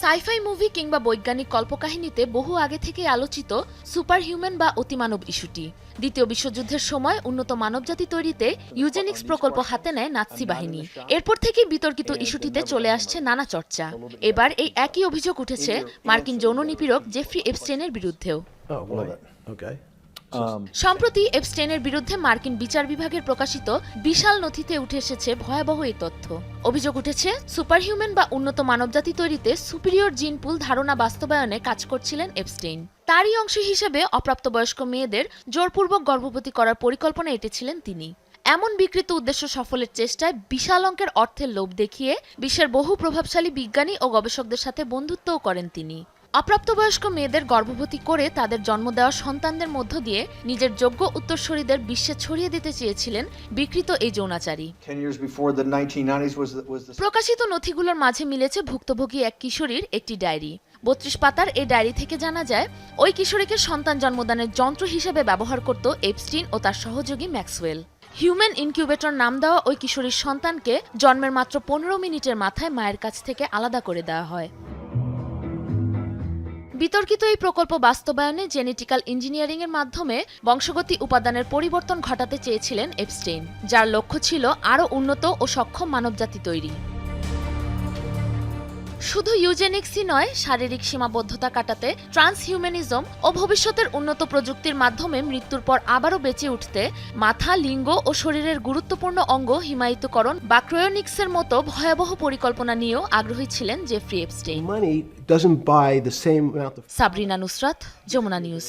Sci fi movie কিংবা বৈজ্ঞানিক কল্পকাহিনীতে বহু আগে থেকেই আলোচিত সুপার হিউম্যান বা অতিমানব ইস্যুটি। দ্বিতীয় বিশ্বযুদ্ধের সময় উন্নত মানবজাতি তৈরিতে ইউজেনিক্স প্রকল্প হাতে নেয় নাৎসি বাহিনী। এরপর থেকেই বিতর্কিত ইস্যুটিতে চলে আসছে নানা চর্চা। এবার এই একই অভিযোগ উঠেছে মার্কিন যৌন নিপীড়ক জেফ্রি এপস্টেইনের বিরুদ্ধেও। সম্প্রতি এপস্টেইনের বিরুদ্ধে মার্কিন বিচার বিভাগের প্রকাশিত বিশাল নথিতে উঠে এসেছে ভয়াবহ এই তথ্য। অভিযোগ উঠেছে সুপারহিউম্যান বা উন্নত মানবজাতি তৈরিতে সুপিরিয়র জিন পুল ধারণা বাস্তবায়নে কাজ করছিলেন এপস্টেইন। তারই অংশ হিসেবে অপ্রাপ্তবয়স্ক মেয়েদের জোরপূর্বক গর্ভবতী করার পরিকল্পনা এঁটেছিলেন তিনি। এমন বিকৃত উদ্দেশ্য সফলের চেষ্টায় বিশাল অঙ্কের অর্থের লোভ দেখিয়ে বিশ্বের বহু প্রভাবশালী বিজ্ঞানী ও গবেষকদের সাথে বন্ধুত্বও করেন তিনি। অপ্রাপ্তবয়স্ক মেয়েদের গর্ভবতী করে তাদের জন্ম দেওয়া সন্তানদের মধ্য দিয়ে নিজের যোগ্য উত্তরসূরিদের বিশ্বে ছড়িয়ে দিতে চেয়েছিলেন বিকৃত এই যৌনাচারী। প্রকাশিত নথিগুলোর মাঝে মিলেছে ভুক্তভোগী এক কিশোরীর একটি ডায়েরি। 32 পাতার এই ডায়েরি থেকে জানা যায় ওই কিশোরীকে সন্তান জন্মদানের যন্ত্র হিসেবে ব্যবহার করত এপস্টিন ও তার সহযোগী ম্যাক্সওয়েল। হিউম্যান ইনকিউবেটর নাম দেওয়া ওই কিশোরীর সন্তানকে জন্মের মাত্র 15 মিনিটের মাথায় মায়ের কাছ থেকে আলাদা করে দেওয়া হয়। বিতর্কিত এই প্রকল্প বাস্তবায়নে জেনেটিক্যাল ইঞ্জিনিয়ারিংয়ের মাধ্যমে বংশগতি উপাদানের পরিবর্তন ঘটাতে চেয়েছিলেন এপস্টেইন, যার লক্ষ্য ছিল আরও উন্নত ও সক্ষম মানবজাতি তৈরি। শুধু ইউজেনিক্সই নয়, শারীরিক সীমাবদ্ধতা কাটাতে ট্রান্সহিউম্যানিজম ও ভবিষ্যতের উন্নত প্রযুক্তির মাধ্যমে মৃত্যুর পর আবারও বেঁচে উঠতে মাথা, লিঙ্গ ও শরীরের গুরুত্বপূর্ণ অঙ্গ হিমায়িতকরণ বা ক্রায়োনিক্সের মতো ভয়াবহ পরিকল্পনা নিয়েও আগ্রহী ছিলেন Jeffrey Epstein. Sabrina Nusrat, Jamuna news.